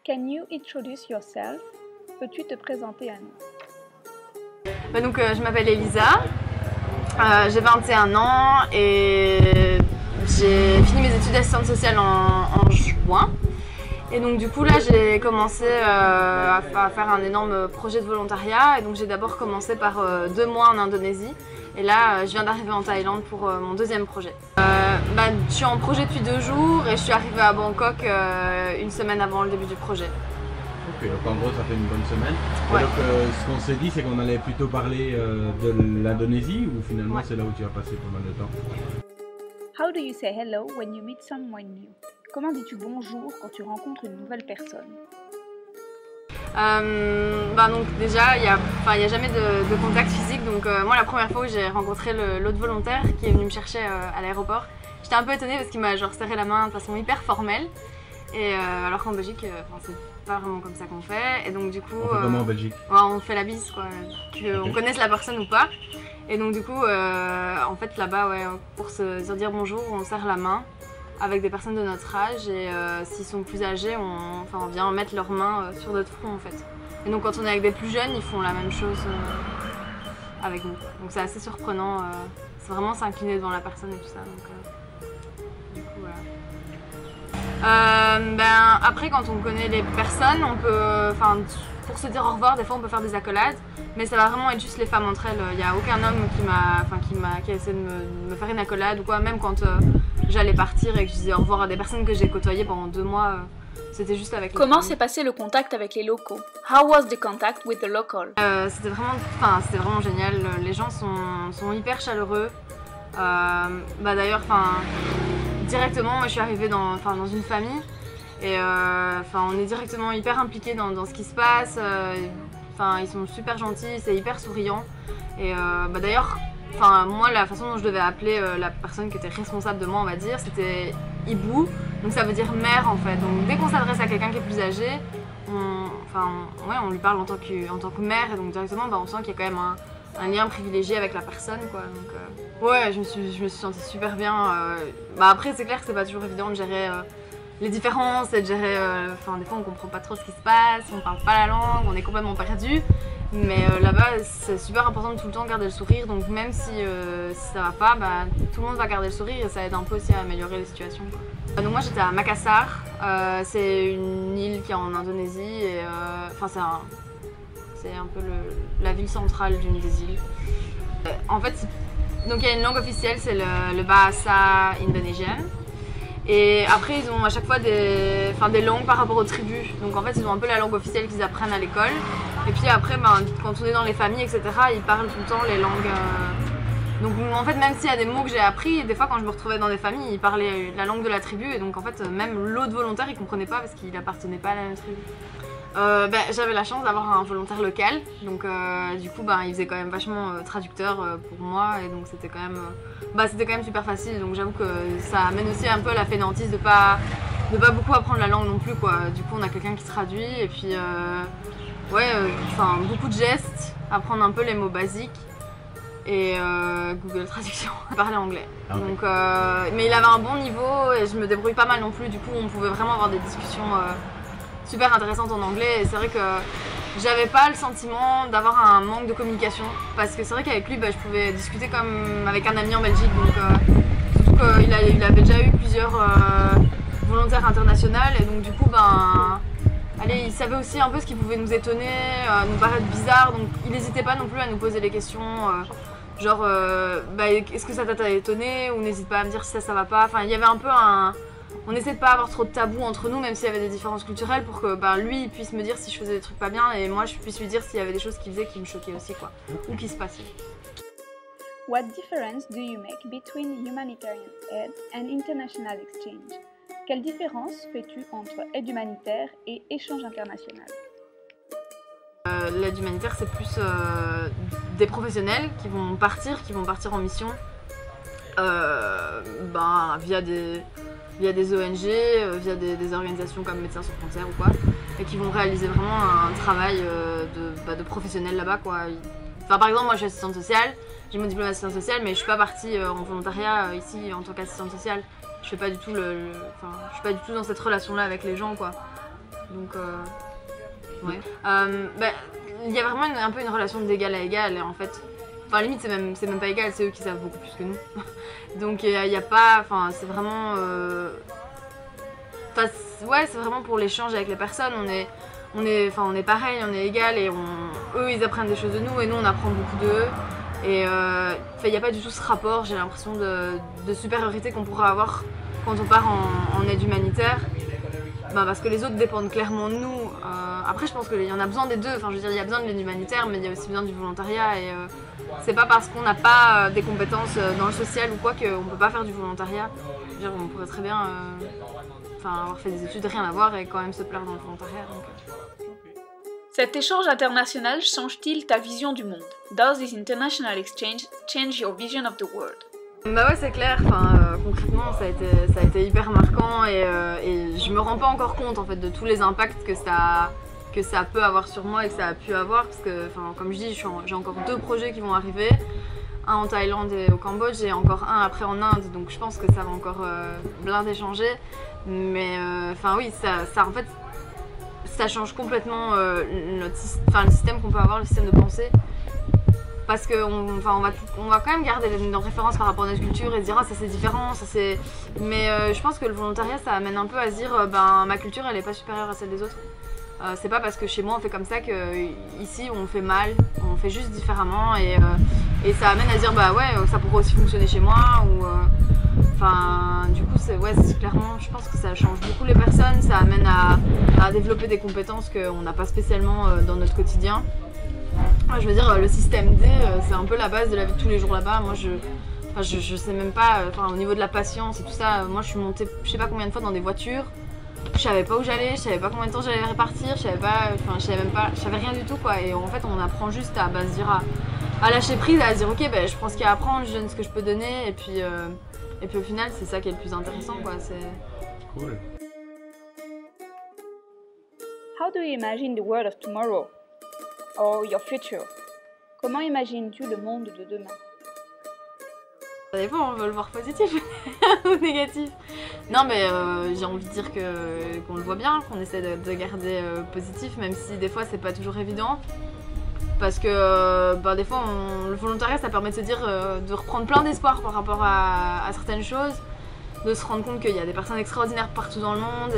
Can you introduce yourself? Peux-tu te présenter à nous? Donc, je m'appelle Elisa, j'ai 21 ans et j'ai fini mes études d'assistante sociale en juin. Et donc du coup là j'ai commencé à faire un énorme projet de volontariat. Et donc j'ai d'abord commencé par 2 mois en Indonésie. Et là je viens d'arriver en Thaïlande pour mon deuxième projet. Je suis en projet depuis 2 jours et je suis arrivée à Bangkok une semaine avant le début du projet. Ok, donc en gros ça fait une bonne semaine. Ouais. Et donc ce qu'on s'est dit c'est qu'on allait plutôt parler de l'Indonésie ou finalement Ouais. c'est là où tu as passé pas mal de temps. How do you say hello when you meet someone new? Comment dis-tu bonjour quand tu rencontres une nouvelle personne? Donc déjà, il n'y a jamais de contact physique. Donc moi, la première fois où j'ai rencontré l'autre volontaire qui est venu me chercher à l'aéroport, j'étais un peu étonnée parce qu'il m'a genre serré la main de façon hyper formelle. Et alors qu'en Belgique, c'est pas vraiment comme ça qu'on fait. Et donc du coup, On fait comment en Belgique? on fait la bise, quoi, qu'on Okay. connaisse la personne ou pas. Et donc du coup, en fait là-bas, ouais, pour se dire bonjour, on serre la main avec des personnes de notre âge et s'ils sont plus âgés, on vient mettre leurs mains sur notre front en fait. Et donc quand on est avec des plus jeunes, ils font la même chose avec nous. Donc c'est assez surprenant, c'est vraiment s'incliner devant la personne et tout ça. Donc, du coup voilà. Après quand on connaît les personnes, on peut, pour se dire au revoir, des fois on peut faire des accolades, mais ça va vraiment être juste les femmes entre elles. Il n'y a aucun homme qui a essayé de me faire une accolade ou quoi, même quand j'allais partir et que je disais au revoir à des personnes que j'ai côtoyées pendant 2 mois, c'était juste avec les Comment femmes. s'est passé le contact avec les locaux? How was the contact with the local? C'était vraiment génial, les gens sont hyper chaleureux. D'ailleurs, directement, moi je suis arrivée dans une famille et on est directement hyper impliqués dans ce qui se passe. Ils sont super gentils, c'est hyper souriant. Et d'ailleurs, moi la façon dont je devais appeler la personne qui était responsable de moi, on va dire, c'était Ibu, donc ça veut dire mère en fait. Donc dès qu'on s'adresse à quelqu'un qui est plus âgé, on lui parle en tant que mère, et donc directement on sent qu'il y a quand même un lien privilégié avec la personne, quoi. Donc ouais, je me suis sentie super bien. Après c'est clair que c'est pas toujours évident de gérer les différences et de gérer, des fois on comprend pas trop ce qui se passe, on parle pas la langue, on est complètement perdu. Mais là-bas c'est super important de tout le temps garder le sourire, donc même si ça va pas, tout le monde va garder le sourire et ça aide un peu aussi à améliorer les situations, quoi. Donc moi j'étais à Makassar, c'est une île qui est en Indonésie et c'est un peu la ville centrale d'une des îles. En fait, donc il y a une langue officielle, c'est le Bahasa Indonesian. Et après, ils ont à chaque fois des langues par rapport aux tribus. Donc en fait, ils ont un peu la langue officielle qu'ils apprennent à l'école. Et puis après, quand on est dans les familles, etc., ils parlent tout le temps les langues. Donc en fait, même s'il y a des mots que j'ai appris, des fois quand je me retrouvais dans des familles, ils parlaient la langue de la tribu. Et donc en fait, même l'autre volontaire, il comprenait pas parce qu'il appartenait pas à la même tribu. J'avais la chance d'avoir un volontaire local, donc du coup il faisait quand même vachement traducteur pour moi, et donc c'était quand même super facile. Donc j'avoue que ça amène aussi un peu à la fainéantise de pas beaucoup apprendre la langue non plus, quoi. Du coup on a quelqu'un qui traduit et puis beaucoup de gestes, apprendre un peu les mots basiques et Google Traduction, parler anglais. Okay. Donc, mais il avait un bon niveau et je me débrouille pas mal non plus, du coup on pouvait vraiment avoir des discussions super intéressante en anglais. Et c'est vrai que j'avais pas le sentiment d'avoir un manque de communication, parce que c'est vrai qu'avec lui je pouvais discuter comme avec un ami en Belgique, donc surtout qu'il avait déjà eu plusieurs volontaires internationaux, et donc du coup il savait aussi un peu ce qui pouvait nous étonner, nous paraître bizarre, donc il n'hésitait pas non plus à nous poser des questions est-ce que ça t'a étonné, ou n'hésite pas à me dire si ça va pas. Il y avait un peu on essaie de pas avoir trop de tabous entre nous, même s'il y avait des différences culturelles, pour que lui il puisse me dire si je faisais des trucs pas bien et moi je puisse lui dire s'il y avait des choses qu'il faisait qui me choquaient aussi, quoi, ou qui se passaient. What difference do you make between humanitarian aid and international exchange? Quelle différence fais-tu entre aide humanitaire et échange international? L'aide humanitaire, c'est plus des professionnels qui vont partir en mission via des ONG, via des organisations comme Médecins sans frontières ou quoi, et qui vont réaliser vraiment un travail de professionnels là-bas, quoi. Par exemple, moi je suis assistante sociale, j'ai mon diplôme d'assistante sociale, mais je suis pas partie en volontariat ici en tant qu'assistante sociale. Je fais pas du tout je suis pas du tout dans cette relation-là avec les gens, quoi. Donc, ouais. Il y a vraiment un peu une relation d'égal à égal, en fait. Enfin, limite, c'est même pas égal, c'est eux qui savent beaucoup plus que nous. Donc, il y a pas. Enfin, c'est vraiment. Ouais, c'est vraiment pour l'échange avec les personnes. On est pareil, on est égal et eux, ils apprennent des choses de nous et nous, on apprend beaucoup d'eux. Et il n'y a pas du tout ce rapport, j'ai l'impression, de supériorité qu'on pourrait avoir quand on part en aide humanitaire. Parce que les autres dépendent clairement de nous. Après, je pense qu'il y en a besoin des deux. Enfin, je veux dire, il y a besoin de l'aide humanitaire, mais il y a aussi besoin du volontariat. Et c'est pas parce qu'on n'a pas des compétences dans le social ou quoi qu'on peut pas faire du volontariat. Je veux dire, on pourrait très bien avoir fait des études, rien à voir et quand même se plaire dans le volontariat. Cet échange international change-t-il ta vision du monde? Does this international exchange change your vision of the world? Bah ouais, c'est clair. Concrètement, ça a été hyper marquant et je me rends pas encore compte en fait de tous les impacts que ça peut avoir sur moi et que ça a pu avoir parce que, comme je dis, j'ai encore 2 projets qui vont arriver, un en Thaïlande et au Cambodge et encore un après en Inde. Donc je pense que ça va encore blinder changer. Mais oui, ça en fait. Ça change complètement le système qu'on peut avoir, le système de pensée. Parce qu'on va quand même garder nos références par rapport à notre culture et se dire ah ça c'est différent, ça c'est... Mais je pense que le volontariat ça amène un peu à se dire ma culture elle est pas supérieure à celle des autres. C'est pas parce que chez moi on fait comme ça qu'ici on fait mal, on fait juste différemment et ça amène à se dire bah ouais ça pourrait aussi fonctionner chez moi ou... du coup, c'est clairement, je pense que ça change beaucoup les personnes, ça amène à développer des compétences qu'on n'a pas spécialement dans notre quotidien. Je veux dire, le système D, c'est un peu la base de la vie de tous les jours là-bas. Moi, je sais même pas, au niveau de la patience et tout ça, moi je suis montée je sais pas combien de fois dans des voitures. Je savais pas où j'allais, je savais pas combien de temps j'allais repartir, je savais rien du tout quoi. Et en fait, on apprend juste à se dire à lâcher prise, à se dire ok, je prends ce qu'il y a à apprendre, je donne ce que je peux donner et puis au final, c'est ça qui est le plus intéressant, quoi. C'est cool. How do you imagine the world of tomorrow? Or your future? Comment imagines-tu le monde de demain? Ça dépend, on veut le voir positif ou négatif. Non, mais j'ai envie de dire qu'on le voit bien, qu'on essaie de garder positif, même si des fois c'est pas toujours évident. Parce que des fois, le volontariat, ça permet de se dire, de reprendre plein d'espoir par rapport à certaines choses, de se rendre compte qu'il y a des personnes extraordinaires partout dans le monde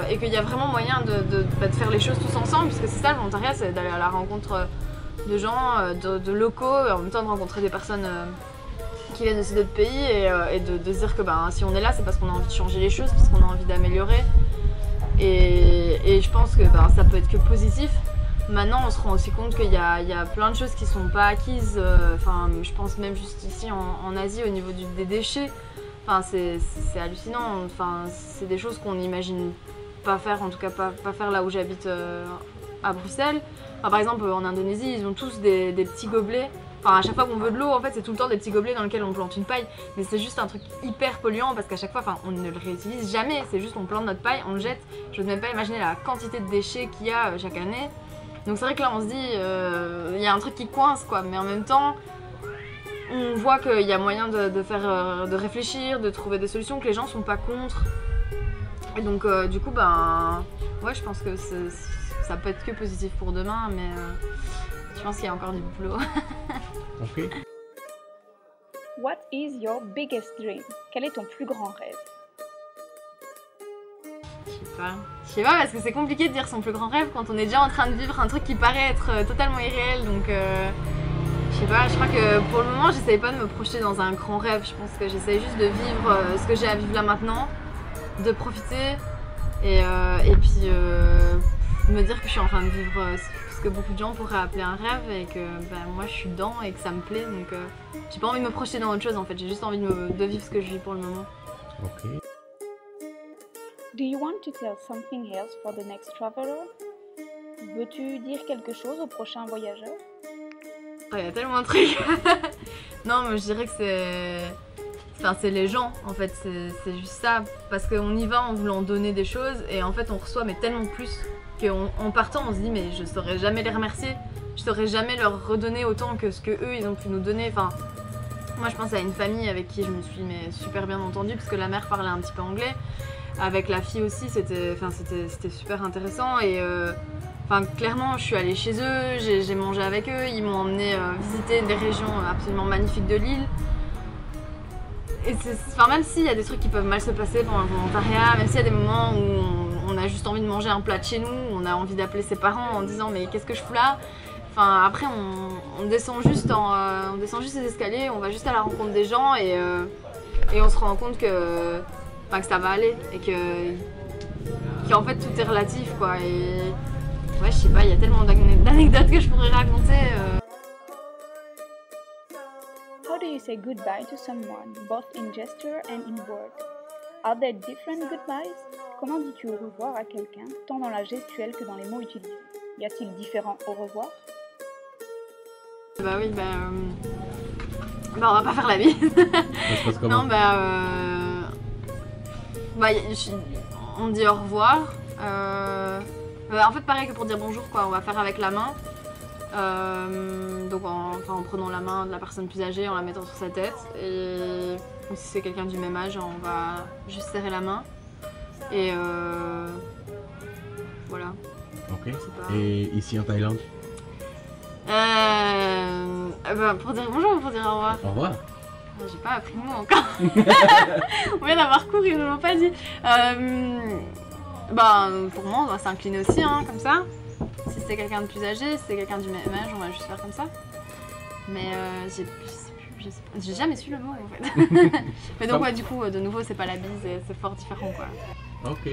et qu'il y a vraiment moyen de faire les choses tous ensemble, puisque c'est ça le volontariat, c'est d'aller à la rencontre de gens, de locaux, et en même temps de rencontrer des personnes qui viennent aussi d'autres pays et de se dire que si on est là, c'est parce qu'on a envie de changer les choses, parce qu'on a envie d'améliorer. Et je pense que ça peut être que positif. Maintenant, on se rend aussi compte qu'il y a plein de choses qui sont pas acquises. Je pense même juste ici en Asie, au niveau des déchets. C'est hallucinant. C'est des choses qu'on n'imagine pas faire, en tout cas pas faire là où j'habite à Bruxelles. Par exemple, en Indonésie, ils ont tous des petits gobelets. À chaque fois qu'on veut de l'eau, en fait, c'est tout le temps des petits gobelets dans lesquels on plante une paille. Mais c'est juste un truc hyper polluant parce qu'à chaque fois, on ne le réutilise jamais. C'est juste on plante notre paille, on le jette. Je n'ose même pas imaginer la quantité de déchets qu'il y a chaque année. Donc c'est vrai que là on se dit, y a un truc qui coince quoi, mais en même temps on voit qu'il y a moyen de réfléchir, de trouver des solutions, que les gens sont pas contre. Et donc du coup ouais je pense que ça peut être que positif pour demain, mais je pense qu'il y a encore du boulot. Ok. What is your biggest dream? Quel est ton plus grand rêve? Je sais pas parce que c'est compliqué de dire son plus grand rêve quand on est déjà en train de vivre un truc qui paraît être totalement irréel, donc je sais pas, je crois que pour le moment j'essaye pas de me projeter dans un grand rêve, je pense que j'essaye juste de vivre ce que j'ai à vivre là maintenant, de profiter et puis me dire que je suis en train de vivre ce que beaucoup de gens pourraient appeler un rêve et que moi je suis dedans et que ça me plaît, donc j'ai pas envie de me projeter dans autre chose en fait, j'ai juste envie de vivre ce que je vis pour le moment. Ok. Do you want to tell something else for the next traveler? Veux-tu dire quelque chose au prochain voyageur? Il y a tellement de trucs. Non, mais je dirais que c'est les gens en fait, c'est juste ça. Parce qu'on y va en voulant donner des choses et en fait on reçoit mais tellement plus qu'en partant on se dit mais je saurais jamais les remercier, je saurais jamais leur redonner autant que ce que eux ils ont pu nous donner. Moi je pense à une famille avec qui je me suis super bien entendue parce que la mère parlait un petit peu anglais. Avec la fille aussi, c'était super intéressant. Et clairement, je suis allée chez eux, j'ai mangé avec eux, ils m'ont emmené visiter des régions absolument magnifiques de l'île. Et même s'il y a des trucs qui peuvent mal se passer pendant le volontariat, même s'il y a des moments où on a juste envie de manger un plat de chez nous, on a envie d'appeler ses parents en disant mais qu'est-ce que je fous là? Enfin, après on descend juste les escaliers, on va juste à la rencontre des gens et on se rend compte que ça va aller et qu'en fait tout est relatif quoi. Et ouais, je sais pas, il y a tellement d'anecdotes que je pourrais raconter. How do you say goodbye to someone, both in gesture and in word? Are there different goodbyes? Comment dis-tu au revoir à quelqu'un, tant dans la gestuelle que dans les mots utilisés? Y a-t-il différents au revoir? Bah oui, on va pas faire la vie. Ça se passe comment? Non, on dit au revoir. En fait, pareil que pour dire bonjour, quoi, on va faire avec la main. Donc en prenant la main de la personne plus âgée, en la mettant sur sa tête. Et si c'est quelqu'un du même âge, on va juste serrer la main. Et voilà. Ok. Et ici en Thaïlande? Pour dire bonjour ou pour dire au revoir? Au revoir. J'ai pas appris le mot encore. On vient d'avoir cours, ils ne l'ont pas dit. Pour moi, on doit s'incliner aussi, hein, comme ça. Si c'est quelqu'un de plus âgé, si c'est quelqu'un du même âge, on va juste faire comme ça. Mais j'ai jamais su le mot en fait. Mais donc ouais, du coup, de nouveau, c'est pas la bise, c'est fort différent quoi. Ok.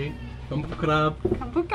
Comme crap. Comme